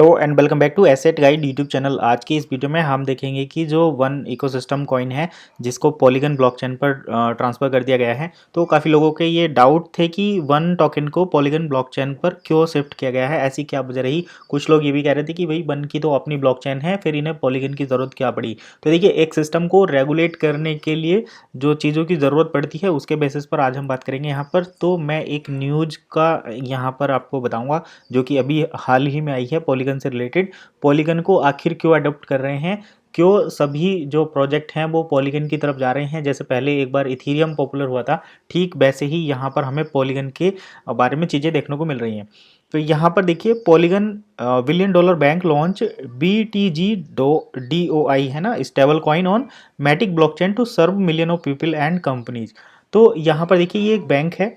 Hello and welcome back to asset guide YouTube channel. आज की इस वीडियो में हम देखेंगे कि जो वन इकोसिस्टम कॉइन है जिसको पॉलीगन ब्लॉकचेन पर ट्रांसफ़र कर दिया गया है। तो काफ़ी लोगों के ये डाउट थे कि वन टोकन को पॉलीगन ब्लॉकचेन पर क्यों शिफ्ट किया गया है, ऐसी क्या वजह रही। कुछ लोग ये भी कह रहे थे कि भाई वन की तो अपनी ब्लॉकचेन है, फिर इन्हें पॉलीगन की ज़रूरत क्या पड़ी। तो देखिए, एक सिस्टम को रेगुलेट करने के लिए जो चीज़ों की ज़रूरत पड़ती है उसके बेसिस पर आज हम बात करेंगे यहाँ पर। तो मैं एक न्यूज़ का यहाँ पर आपको बताऊँगा जो कि अभी हाल ही में आई है पॉलीगन से रिलेटेड। पॉलीगन को आखिर क्यों अडॉप्ट कर रहे हैं, क्यों सभी जो प्रोजेक्ट हैं वो पॉलीगन की तरफ जा रहे हैं। जैसे पहले एक बार इथीरियम पॉपुलर हुआ था, ठीक वैसे ही यहाँ पर हमें पॉलीगन के बारे में चीज़ें देखने को मिल रही हैं। तो यहाँ पर देखिए, polygon billion dollar bank launch BTG DOI है ना, stable coin on Matic blockchain to serve million of people and companies. तो यहाँ पर देखिए, ये एक बैंक है,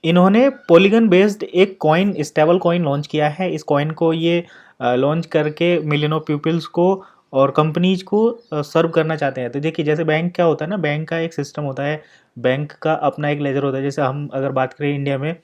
इन्होंने पॉलीगन बेस्ड एक कॉइन स्टेबल कॉइन लॉन्च किया है। इस कॉइन को ये लॉन्च करके मिलियन ऑफ पीपल्स को और कंपनीज को सर्व करना चाहते हैं। तो देखिए, जैसे बैंक क्या होता है ना, बैंक का एक सिस्टम होता है, बैंक का अपना एक लेजर होता है। जैसे हम अगर बात करें इंडिया में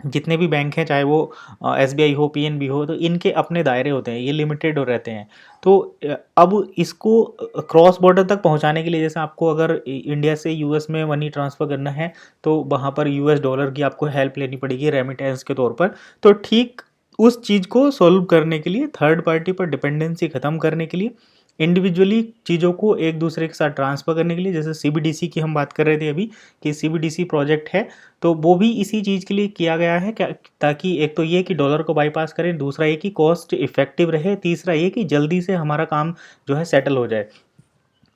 जितने भी बैंक हैं, चाहे वो SBI हो, PNB हो, तो इनके अपने दायरे होते हैं, ये लिमिटेड हो रहते हैं। तो अब इसको क्रॉस बॉर्डर तक पहुंचाने के लिए, जैसे आपको अगर इंडिया से US में मनी ट्रांसफ़र करना है तो वहाँ पर US डॉलर की आपको हेल्प लेनी पड़ेगी रेमिटेंस के तौर पर। तो ठीक उस चीज़ को सॉल्व करने के लिए, थर्ड पार्टी पर डिपेंडेंसी ख़त्म करने के लिए, इंडिविजुअली चीज़ों को एक दूसरे के साथ ट्रांसफ़र करने के लिए, जैसे CBDC की हम बात कर रहे थे अभी कि CBDC प्रोजेक्ट है, तो वो भी इसी चीज़ के लिए किया गया है क्या, ताकि एक तो ये कि डॉलर को बाईपास करें, दूसरा ये कि कॉस्ट इफेक्टिव रहे, तीसरा ये कि जल्दी से हमारा काम जो है सेटल हो जाए।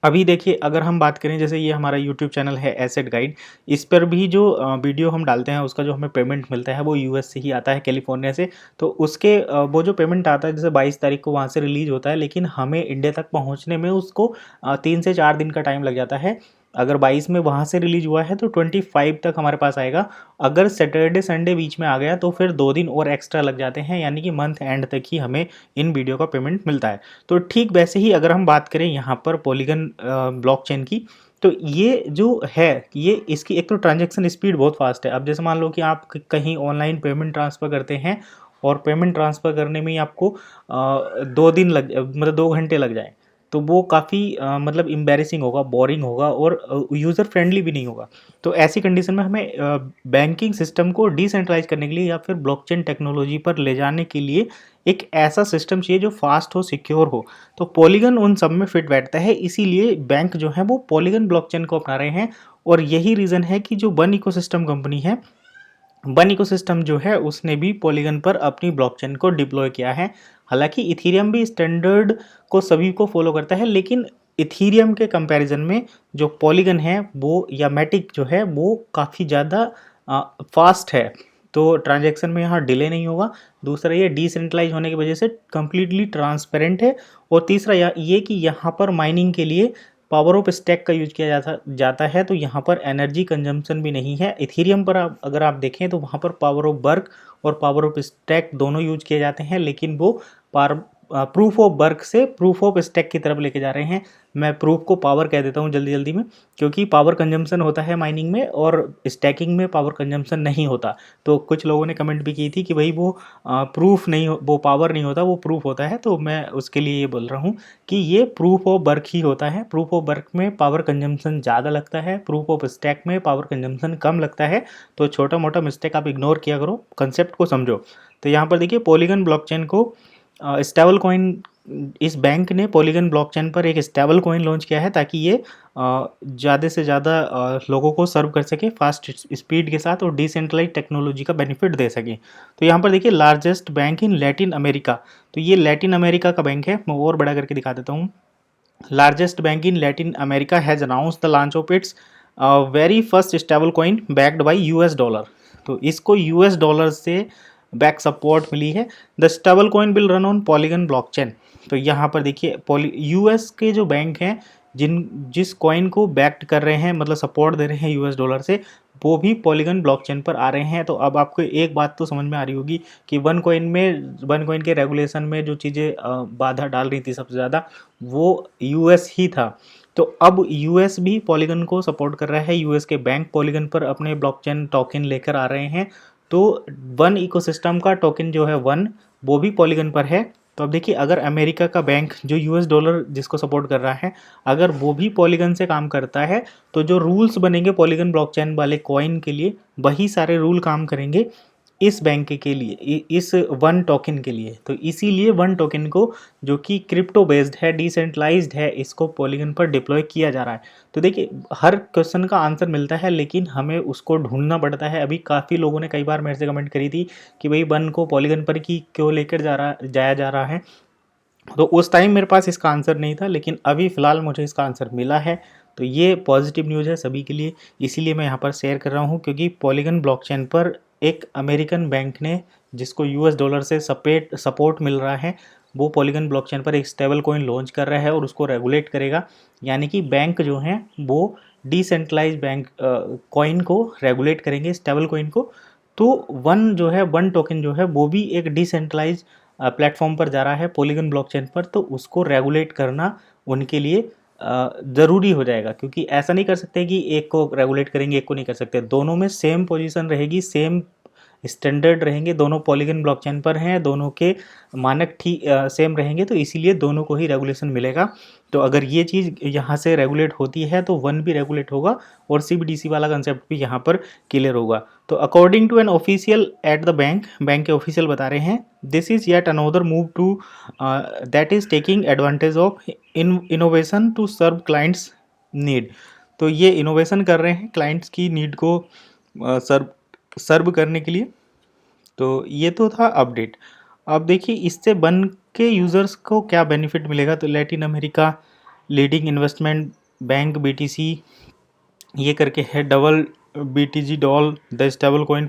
अभी देखिए, अगर हम बात करें, जैसे ये हमारा यूट्यूब चैनल है एसेट गाइड, इस पर भी जो वीडियो हम डालते हैं उसका जो हमें पेमेंट मिलता है वो US से ही आता है, कैलिफोर्निया से। तो उसके वो जो पेमेंट आता है, जैसे 22 तारीख को वहाँ से रिलीज़ होता है, लेकिन हमें इंडिया तक पहुँचने में उसको 3 से 4 दिन का टाइम लग जाता है। अगर 22 में वहाँ से रिलीज़ हुआ है तो 25 तक हमारे पास आएगा। अगर सैटरडे संडे बीच में आ गया तो फिर 2 दिन और एक्स्ट्रा लग जाते हैं, यानी कि मंथ एंड तक ही हमें इन वीडियो का पेमेंट मिलता है। तो ठीक वैसे ही अगर हम बात करें यहाँ पर पॉलीगन ब्लॉकचेन की, तो ये जो है, ये इसकी एक तो ट्रांजैक्शन स्पीड बहुत फास्ट है। अब जैसे मान लो कि आप कहीं ऑनलाइन पेमेंट ट्रांसफ़र करते हैं और पेमेंट ट्रांसफ़र करने में ही आपको 2 दिन मतलब 2 घंटे लग जाए, तो वो काफ़ी मतलब एम्बैरेसिंग होगा, बोरिंग होगा और यूज़र फ्रेंडली भी नहीं होगा। तो ऐसी कंडीशन में हमें बैंकिंग सिस्टम को डिसेंट्रलाइज करने के लिए या फिर ब्लॉकचेन टेक्नोलॉजी पर ले जाने के लिए एक ऐसा सिस्टम चाहिए जो फास्ट हो, सिक्योर हो। तो पॉलीगन उन सब में फिट बैठता है, इसीलिए बैंक जो है वो पॉलीगन ब्लॉकचेन को अपना रहे हैं। और यही रीज़न है कि जो वन इकोसिस्टम कंपनी है, वन इकोसिस्टम जो है उसने भी पॉलीगन पर अपनी ब्लॉकचेन को डिप्लॉय किया है। हालांकि इथीरियम भी स्टैंडर्ड को सभी को फॉलो करता है, लेकिन इथीरियम के कंपैरिजन में जो पॉलीगन है वो, या मैटिक जो है, वो काफ़ी ज़्यादा फास्ट है। तो ट्रांजैक्शन में यहाँ डिले नहीं होगा। दूसरा, ये डिसेंट्रलाइज होने की वजह से कम्प्लीटली ट्रांसपेरेंट है। और तीसरा ये कि यहाँ पर माइनिंग के लिए पावर ऑफ स्टैक का यूज किया जाता है, तो यहाँ पर एनर्जी कंजम्पशन भी नहीं है। इथीरियम पर अगर आप देखें तो वहाँ पर पावर ऑफ वर्क और पावर ऑफ स्टैक दोनों यूज किए जाते हैं, लेकिन वो प्रूफ ऑफ वर्क से प्रूफ ऑफ स्टैक की तरफ लेके जा रहे हैं। मैं प्रूफ को पावर कह देता हूँ जल्दी जल्दी में, क्योंकि पावर कंजम्पशन होता है माइनिंग में और स्टैकिंग में पावर कंजम्पशन नहीं होता। तो कुछ लोगों ने कमेंट भी की थी कि भाई वो प्रूफ नहीं वो पावर नहीं होता, वो प्रूफ होता है। तो मैं उसके लिए ये बोल रहा हूँ कि ये प्रूफ ऑफ वर्क ही होता है। प्रूफ ऑफ वर्क में पावर कंजम्पशन ज़्यादा लगता है, प्रूफ ऑफ स्टैक में पावर कंजम्पशन कम लगता है। तो छोटा मोटा मिस्टेक आप इग्नोर किया करो, कंसेप्ट को समझो। तो यहाँ पर देखिए, पॉलीगन ब्लॉकचेन को स्टेबल कॉइन, इस बैंक ने पॉलीगन ब्लॉकचेन पर एक स्टेबल कॉइन लॉन्च किया है ताकि ये ज़्यादा से ज़्यादा लोगों को सर्व कर सके फास्ट स्पीड के साथ और डिसेंट्रलाइज टेक्नोलॉजी का बेनिफिट दे सके। तो यहाँ पर देखिए, largest bank in Latin America, तो ये लैटिन अमेरिका का बैंक है। मैं और बड़ा करके दिखा देता हूँ। Largest bank in Latin America has announce the launch of its very first stable coin backed by US dollar. तो इसको US डॉलर से बैक सपोर्ट मिली है। The stable coin will run on polygon blockchain. तो यहाँ पर देखिए, US के जो बैंक हैं जिस कॉइन को बैक्ट कर रहे हैं, मतलब सपोर्ट दे रहे हैं US डॉलर से, वो भी पॉलीगन ब्लॉकचेन पर आ रहे हैं। तो अब आपको एक बात तो समझ में आ रही होगी कि वन कॉइन के रेगुलेशन में जो चीज़ें बाधा डाल रही थी सबसे ज़्यादा, वो US ही था। तो अब US भी पॉलीगन को सपोर्ट कर रहा है, US के बैंक पॉलीगन पर अपने ब्लॉकचेन टोकन लेकर आ रहे हैं। तो वन इकोसिस्टम का टोकन जो है वन, वो भी पॉलीगन पर है। तो अब देखिए अगर अमेरिका का बैंक जो यूएस डॉलर जिसको सपोर्ट कर रहा है, अगर वो भी पॉलीगन से काम करता है तो जो रूल्स बनेंगे पॉलीगन ब्लॉकचेन वाले कॉइन के लिए वही सारे रूल काम करेंगे इस बैंक के लिए, इस वन टोकन के लिए। तो इसीलिए वन टोकन को जो कि क्रिप्टो बेस्ड है, डिसेंट्रलाइज्ड है, इसको पॉलीगन पर डिप्लॉय किया जा रहा है। तो देखिए हर क्वेश्चन का आंसर मिलता है लेकिन हमें उसको ढूंढना पड़ता है। अभी काफ़ी लोगों ने कई बार मेरे से कमेंट करी थी कि भाई वन को पॉलीगन पर की क्यों लेकर जाया जा रहा है। तो उस टाइम मेरे पास इसका आंसर नहीं था लेकिन अभी फ़िलहाल मुझे इसका आंसर मिला है। तो ये पॉजिटिव न्यूज़ है सभी के लिए, इसीलिए मैं यहाँ पर शेयर कर रहा हूँ क्योंकि पॉलीगन ब्लॉकचेन पर एक अमेरिकन बैंक ने जिसको यूएस डॉलर से सपोर्ट मिल रहा है, वो पॉलीगन ब्लॉकचेन पर एक स्टेबल कॉइन लॉन्च कर रहा है और उसको रेगुलेट करेगा। यानी कि बैंक जो हैं वो डिसेंट्रलाइज बैंक कॉइन को रेगुलेट करेंगे, स्टेबल कॉइन को। तो वन जो है, वन टोकन जो है वो भी एक डिसेंट्रलाइज प्लेटफॉर्म पर जा रहा है पॉलीगन ब्लॉकचेन पर, तो उसको रेगुलेट करना उनके लिए ज़रूरी हो जाएगा। क्योंकि ऐसा नहीं कर सकते कि एक को रेगुलेट करेंगे एक को नहीं कर सकते, दोनों में सेम पोजीशन रहेगी, सेम स्टैंडर्ड रहेंगे, दोनों पॉलीगन ब्लॉकचेन पर हैं, दोनों के मानक ठीक सेम रहेंगे, तो इसीलिए दोनों को ही रेगुलेशन मिलेगा। तो अगर ये चीज़ यहाँ से रेगुलेट होती है तो वन भी रेगुलेट होगा और सीबीडीसी वाला कंसेप्ट भी यहाँ पर क्लियर होगा। तो according to an official at the bank के ऑफिशियल बता रहे हैं, this is yet another move to that is taking advantage of innovation to serve clients need. तो ये इनोवेशन कर रहे हैं क्लाइंट्स की नीड को सर्व करने के लिए। तो ये तो था अपडेट। अब देखिए इससे बन के यूज़र्स को क्या बेनिफिट मिलेगा। तो Latin America leading investment bank BTC ये करके है, double BTG doll the stable coin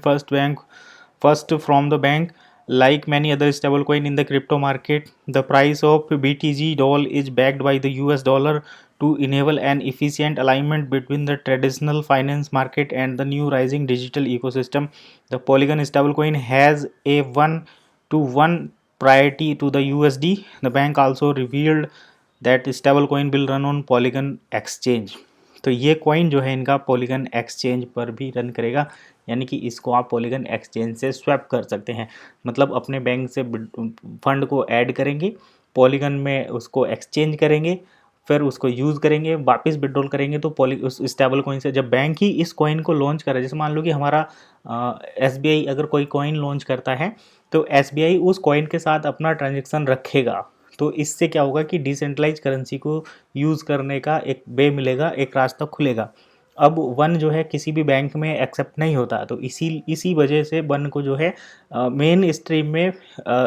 first from the bank like many other stablecoin in the crypto market. The price of BTG doll is backed by the US dollar to enable an efficient alignment between the traditional finance market and the new rising digital ecosystem. The Polygon stablecoin has a 1-to-1 priority to the USD. The bank also revealed that stablecoin will run on Polygon exchange. तो ये coin जो है इनका polygon exchange पर भी run करेगा, यानी कि इसको आप पॉलीगन एक्सचेंज से स्वैप कर सकते हैं। मतलब अपने बैंक से फंड को ऐड करेंगे, पॉलीगन में उसको एक्सचेंज करेंगे, फिर उसको यूज़ करेंगे, वापस विड्रॉल करेंगे। तो उस स्टेबल कॉइन से जब बैंक ही इस कॉइन को लॉन्च करे, जैसे मान लो कि हमारा एसबीआई अगर कोई कॉइन लॉन्च करता है तो एसबीआई उस कॉइन के साथ अपना ट्रांजेक्शन रखेगा। तो इससे क्या होगा कि डिसेंट्रलाइज करेंसी को यूज़ करने का एक वे मिलेगा, एक रास्ता खुलेगा। अब वन जो है किसी भी बैंक में एक्सेप्ट नहीं होता, तो इसी वजह से वन को जो है मेन स्ट्रीम में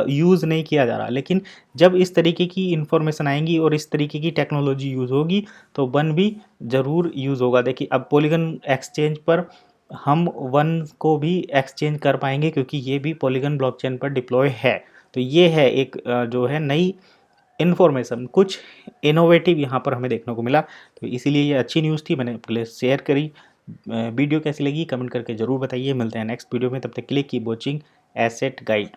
यूज़ नहीं किया जा रहा। लेकिन जब इस तरीके की इन्फॉर्मेशन आएंगी और इस तरीके की टेक्नोलॉजी यूज़ होगी तो वन भी ज़रूर यूज़ होगा। देखिए अब पॉलीगन एक्सचेंज पर हम वन को भी एक्सचेंज कर पाएंगे क्योंकि ये भी पॉलीगन ब्लॉकचेन पर डिप्लॉय है। तो ये है एक जो है नई इन्फॉर्मेशन, कुछ इनोवेटिव यहाँ पर हमें देखने को मिला। तो इसीलिए ये अच्छी न्यूज़ थी, मैंने आपके लिए शेयर करी। वीडियो कैसी लगी कमेंट करके ज़रूर बताइए। मिलते हैं नेक्स्ट वीडियो में, तब तक के लिए कीप वॉचिंग एसेट गाइड।